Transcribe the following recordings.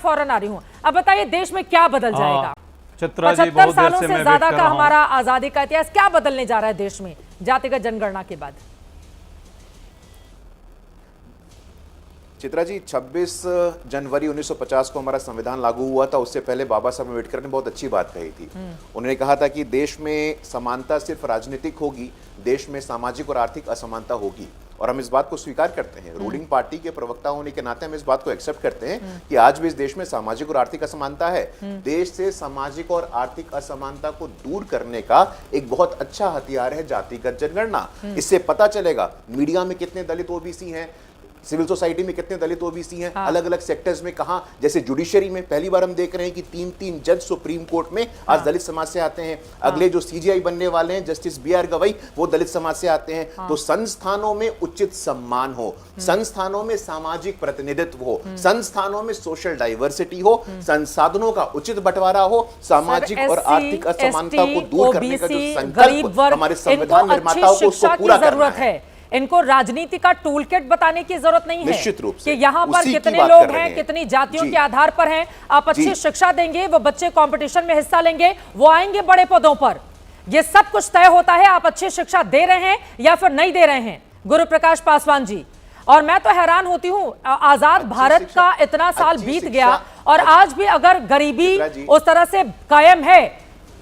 फौरन आ रही हूं। अब बताइए देश में क्या बदल जाएगा? चित्रा जी, 75 सालों से ज्यादा का हमारा आजादी का इतिहास क्या बदलने जा रहा है देश में जातिगत जनगणना के बाद? चित्रा जी, 26 जनवरी 1950 को हमारा संविधान लागू हुआ था। उससे पहले बाबा साहब अम्बेडकर ने बहुत अच्छी बात कही थी। उन्होंने कहा था कि देश में समानता सिर्फ राजनीतिक होगी, देश में सामाजिक और आर्थिक असमानता होगी। और हम इस बात को स्वीकार करते हैं, रूलिंग पार्टी के प्रवक्ता होने के नाते हम इस बात को एक्सेप्ट करते हैं कि आज भी इस देश में सामाजिक और आर्थिक असमानता है। देश से सामाजिक और आर्थिक असमानता को दूर करने का एक बहुत अच्छा हथियार है जातिगत जनगणना। इससे पता चलेगा मीडिया में कितने दलित ओबीसी हैं, सिविल सोसाइटी में कितने दलित ओबीसी हैं, अलग अलग सेक्टर्स में कहां, जैसे जुडिशरी में पहली बार हम देख रहे हैं कि 3-3 जज सुप्रीम कोर्ट में आज दलित समाज से आते हैं। अगले जो सीजीआई बनने वाले हैं जस्टिस बीआर गवई, वो दलित समाज से आते हैं। तो संस्थानों में उचित सम्मान हो, संस्थानों में सामाजिक प्रतिनिधित्व हो, संस्थानों में सोशल डाइवर्सिटी हो, संसाधनों का उचित बंटवारा हो, सामाजिक और आर्थिक असमानता को दूर करने का जो संकल्प हमारे संविधान निर्माताओं को उसको पूरा करना है। इनको राजनीति का टूल किट बताने की जरूरत नहीं है निश्चित रूप से कि यहाँ पर कितने लोग हैं, कितनी जातियों के आधार पर हैं। आप अच्छी शिक्षा देंगे, वो बच्चे कंपटीशन में हिस्सा लेंगे, वो आएंगे बड़े पदों पर। ये सब कुछ तय होता है आप अच्छी शिक्षा दे रहे हैं या फिर नहीं दे रहे हैं, गुरु प्रकाश पासवान जी। और मैं तो हैरान होती हूँ, आजाद भारत का इतना साल बीत गया और आज भी अगर गरीबी उस तरह से कायम है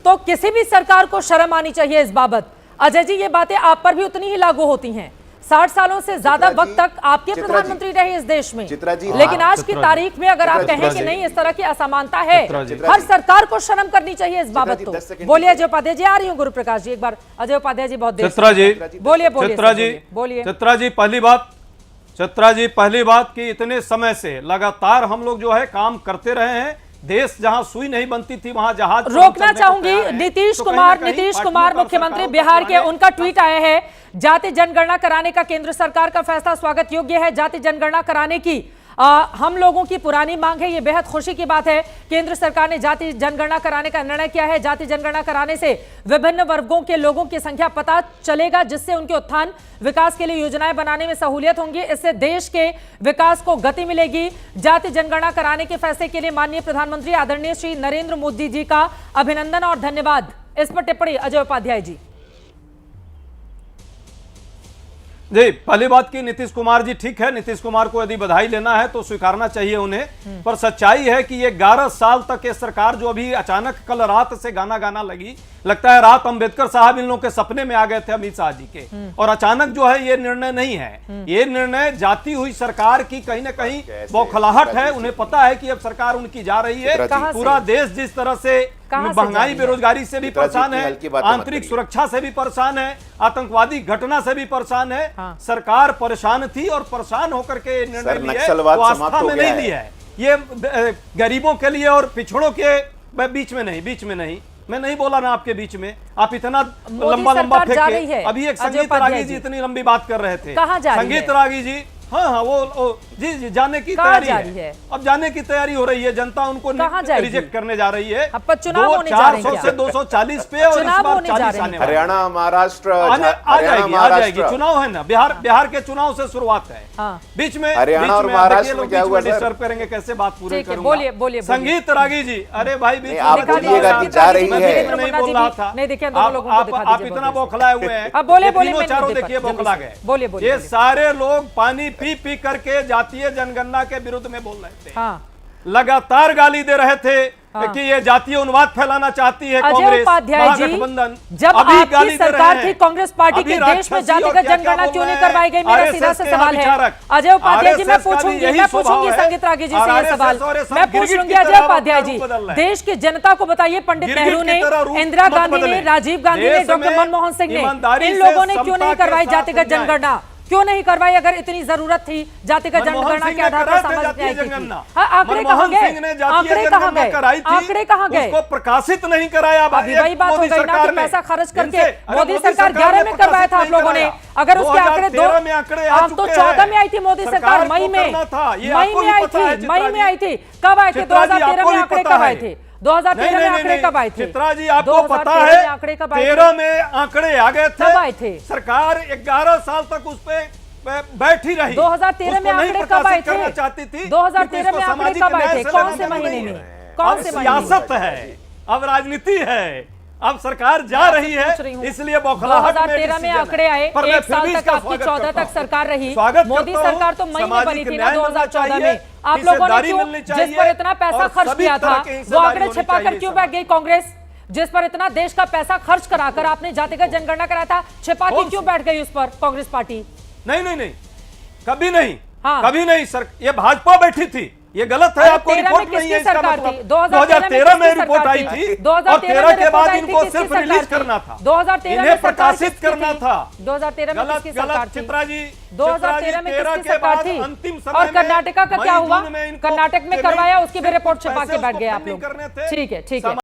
तो किसी भी सरकार को शर्म आनी चाहिए इस बाबत। अजय जी, ये बातें आप पर भी उतनी ही लागू होती हैं। 60 सालों से ज्यादा वक्त तक आपके प्रधानमंत्री रहे इस देश में, लेकिन आज की तारीख में अगर आप कहें कि नहीं इस तरह की असमानता है, हर सरकार को शर्म करनी चाहिए इस बाबत। तो बोलिए अजय उपाध्याय जी। आ रही हूँ गुरु प्रकाश जी, एक बार अजय उपाध्याय जी बहुत देर। चित्रा जी बोलिए बोलिए। चित्रा जी, पहली बात कि इतने समय से लगातार हम लोग जो है काम करते रहे हैं। देश जहां सुई नहीं बनती थी वहां जहाज रोकना चाहूंगी। नीतीश कुमार मुख्यमंत्री बिहार के, उनका ट्वीट आया है, जाति जनगणना कराने का केंद्र सरकार का फैसला स्वागत योग्य है। जाति जनगणना कराने की हम लोगों की पुरानी मांग है, ये बेहद खुशी की बात है। केंद्र सरकार ने जाति जनगणना कराने का निर्णय किया है। जाति जनगणना कराने से विभिन्न वर्गों के लोगों की संख्या पता चलेगा, जिससे उनके उत्थान विकास के लिए योजनाएं बनाने में सहूलियत होंगी। इससे देश के विकास को गति मिलेगी। जाति जनगणना कराने के फैसले के लिए माननीय प्रधानमंत्री आदरणीय श्री नरेंद्र मोदी जी का अभिनंदन और धन्यवाद। इस पर टिप्पणी अजय उपाध्याय जी। जी, पहली बात की नीतीश कुमार जी ठीक है, नीतीश कुमार को यदि बधाई लेना है तो स्वीकारना चाहिए उन्हें। पर सच्चाई है कि ये 11 साल तक ये सरकार जो अभी अचानक कल रात से गाना गाना लगी, लगता है रात अंबेडकर साहब इन लोगों के सपने में आ गए थे अमित शाह जी के, और अचानक जो है ये निर्णय नहीं है। ये निर्णय जाती हुई सरकार की कहीं ना कहीं बौखलाहट है। उन्हें पता है कि अब सरकार उनकी जा रही है। पूरा देश जिस तरह से महंगाई बेरोजगारी से भी परेशान है, आंतरिक सुरक्षा से भी परेशान है, आतंकवादी घटना से भी परेशान है। सरकार परेशान थी और परेशान होकर के निर्णय लिए तो आस्था में नहीं लिया है। ये गरीबों के लिए और पिछड़ों के बीच में नहीं, मैं नहीं बोला ना आपके बीच में। आप इतना लंबा फेंके। अभी एक संगीत रागी जी इतनी लंबी बात कर रहे थे। संगीत रागी जी, हाँ वो जी जाने की तैयारी है। अब जाने की तैयारी हो रही है, जनता उनको रिजेक्ट करने जा रही है। 400 से 240 पे और इस बार 40 आने, हरियाणा महाराष्ट्र आ जाएगी। चुनाव है ना, बिहार के चुनाव से शुरुआत है। बीच में हरियाणा और महाराष्ट्र में क्या हुआ, डिस्टर्ब करेंगे, कैसे बात पूरी करूंगा। बोलिए संगीत रागी जी, अरे भाई बीच आप बोलिएगा कि जा रही है, नहीं बोल रहा था। आप इतना बौखलाए हुए हैं, चारों देखिए बौखला गए। ये सारे लोग पानी पी करके जातीय जनगणना के विरुद्ध में बोल रहे थे। लगातार गाली दे रहे थे कि ये जातीय उन्माद फैलाना चाहती है कांग्रेस, महागठबंधन। जब आपकी सरकार थी कांग्रेस पार्टी के, देश में जातिगत जनगणना क्यों नहीं करवाई गई? मेरा सीधा से सवाल है अजय उपाध्याय जी। मैं पूछूंगी संगीत रागी जी से ये सवाल, मैं पूछ लूंगी अजय उपाध्याय जी। देश की जनता को बताइए, पंडित नेहरू ने, इंदिरा गांधी ने, राजीव गांधी ने, डॉक्टर मनमोहन सिंह ने, इन लोगों ने क्यों नहीं करवाई जातिगत जनगणना? क्यों नहीं करवाई? अगर इतनी जरूरत थी जातिगत जनगणना के आधार पर सामाजिक न्याय की, आंकड़े कहां गए? आंकड़े कहां गए? उसको प्रकाशित नहीं कराया। अभी वही बात हो गई ना कि पैसा खर्च करके मोदी सरकार 11 में करवाया था आप लोगों ने। अगर उसके आंकड़े 2 में आप तो 14 में आई थी मोदी सरकार, मई में आई थी। कब आए थे? 2013 में आंकड़े कब आए थे? 2013 में आंकड़े कब आए थे? चित्रा जी, आपको पता है 13 में आंकड़े आ गए थे। कब आए थे? सरकार 11 साल तक उस पे बैठी रही। 2013 में उसको नहीं आंकड़े कब प्रकाशित आए करना थे? चाहती थी। 2013 में आंकड़े सामाजिक कब आए न्याय थे? से कौन लेना से देना महीने नहीं में? है। कौन अब से महीने में? सियासत है, अब राजनीति है, अब सरकार जा रही है, इसलिए बौखलाहट में 2013 में आंकड़े आए, एक साल तक आपकी 14 तक सरकार रही, मोदी सरकार तो मई में बनी थी ना 2014 में। आप लोगों ने क्यों, जिस पर इतना पैसा खर्च किया था, वो आंकड़े छिपाकर क्यों बैठ गई कांग्रेस? जिस पर इतना देश का पैसा खर्च कराकर आपने जातिगत जनगणना कराया था, छिपा के क्यों बैठ गई उस पर कांग्रेस पार्टी? नहीं, कभी नहीं, हाँ। कभी नहीं सर, ये भाजपा बैठी थी, ये गलत है। आपको 13 में रिपोर्ट नहीं है किसकी इसका सरकार मतलब। थी? 2013 में रिपोर्ट आई थी, और 13 के बाद इनको किसकी सिर्फ सरकार रिलीज थी? करना था, 2013 में इन्हें सरकार प्रकाशित किसकी करना थी? था। 2013 में गलत किसकी सरकार गलत थी? चित्रा जी, 2013 में 13 किसकी के सरकार बाद थी? अंतिम समय और में कर्नाटका का क्या मई हुआ? जून में इनको कर्नाटक में नहीं, करवाया, उसकी भी रिपोर्ट छिपा पैसे के बैठ उसको गए आप फंडिंग लोग। करने थे। ठीक है, ठीक है।